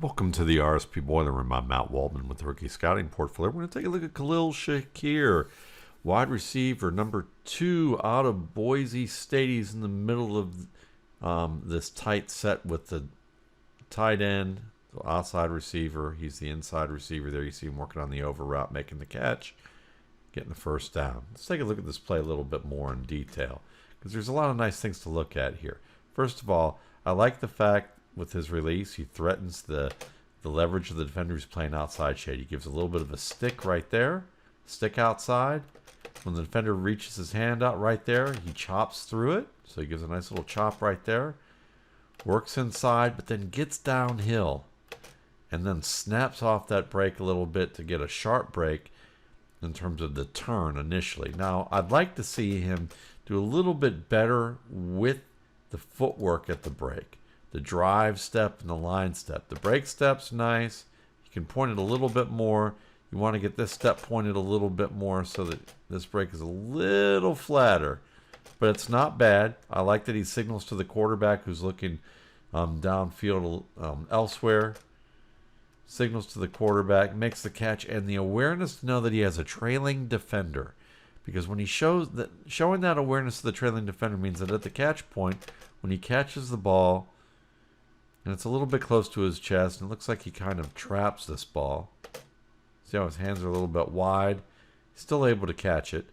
Welcome to the RSP Boiler Room. I'm Matt Waldman with the Rookie Scouting Portfolio. We're going to take a look at Khalil Shakir, wide receiver, number 2 out of Boise State. He's in the middle of this tight set with the tight end, the outside receiver. He's the inside receiver there. You see him working on the over route, making the catch, getting the first down. Let's take a look at this play a little bit more in detail because there's a lot of nice things to look at here. First of all, I like the fact with his release, he threatens the leverage of the defender who's playing outside shade. He gives a little bit of a stick right there, stick outside. When the defender reaches his hand out right there, he chops through it. So he gives a nice little chop right there. Works inside, but then gets downhill and then snaps off that break a little bit to get a sharp break in terms of the turn initially. Now, I'd like to see him do a little bit better with the footwork at the break. The drive step and the line step. The break step's nice. You can point it a little bit more. You want to get this step pointed a little bit more so that this break is a little flatter. But it's not bad. I like that he signals to the quarterback who's looking downfield elsewhere. Signals to the quarterback, makes the catch, and the awareness to know that he has a trailing defender. Because when he shows that, showing that awareness to the trailing defender means that at the catch point, when he catches the ball, and it's a little bit close to his chest, and it looks like he kind of traps this ball. See how his hands are a little bit wide? He's still able to catch it,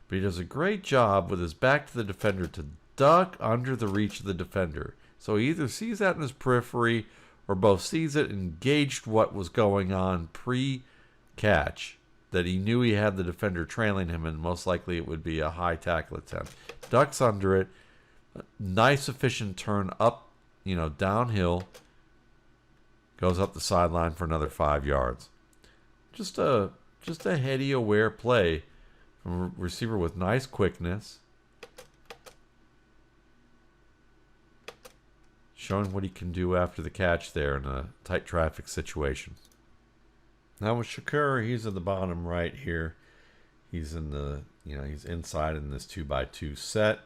but he does a great job with his back to the defender to duck under the reach of the defender. So he either sees that in his periphery or both sees it and gauged what was going on pre-catch, that he knew he had the defender trailing him, and most likely it would be a high tackle attempt. Ducks under it. Nice efficient turn up, downhill, goes up the sideline for another 5 yards. Just a heady, aware play from a receiver with nice quickness, showing what he can do after the catch there in a tight traffic situation. Now with Shakir, he's at the bottom right here. He's in the, he's inside in this 2x2 set.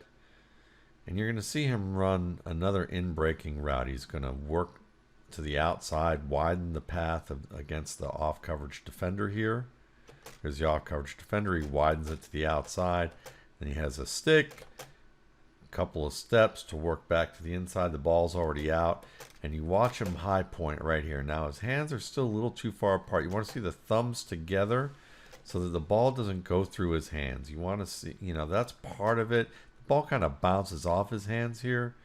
And you're going to see him run another in-breaking route. He's going to work to the outside, widen the path against the off-coverage defender here. There's the off-coverage defender. He widens it to the outside. Then he has a stick, a couple of steps to work back to the inside. The ball's already out. And you watch him high point right here. Now his hands are still a little too far apart. You want to see the thumbs together so that the ball doesn't go through his hands. You want to see, that's part of it. Ball kind of bounces off his hands here,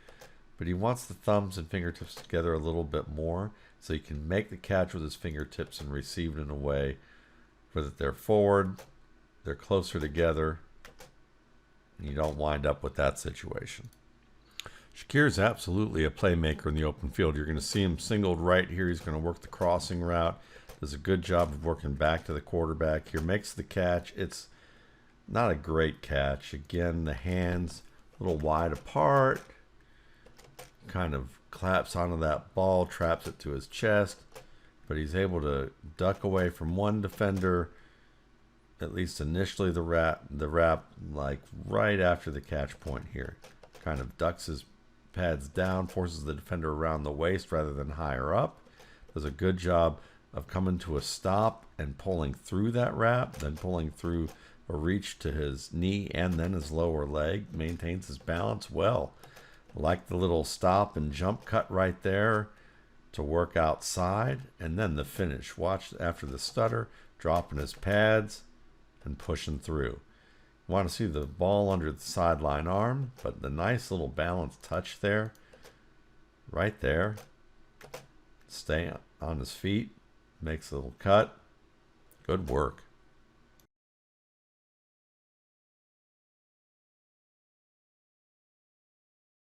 but he wants the thumbs and fingertips together a little bit more so he can make the catch with his fingertips and receive it in a way where that they're forward, they're closer together, and you don't wind up with that situation. Shakir is absolutely a playmaker in the open field. You're going to see him singled right here. He's going to work the crossing route. Does a good job of working back to the quarterback here. Makes the catch. It's not a great catch. Again, the hands a little wide apart. Kind of claps onto that ball, traps it to his chest. But he's able to duck away from one defender, at least initially the wrap like right after the catch point here. Kind of ducks his pads down, forces the defender around the waist rather than higher up. Does a good job of coming to a stop and pulling through that wrap, then pulling through a reach to his knee and then his lower leg. Maintains his balance well. Like the little stop and jump cut right there to work outside, and then the finish. Watch after the stutter, dropping his pads and pushing through. You want to see the ball under the sideline arm, but the nice little balance touch there, right there. Stay on his feet, makes a little cut. Good work.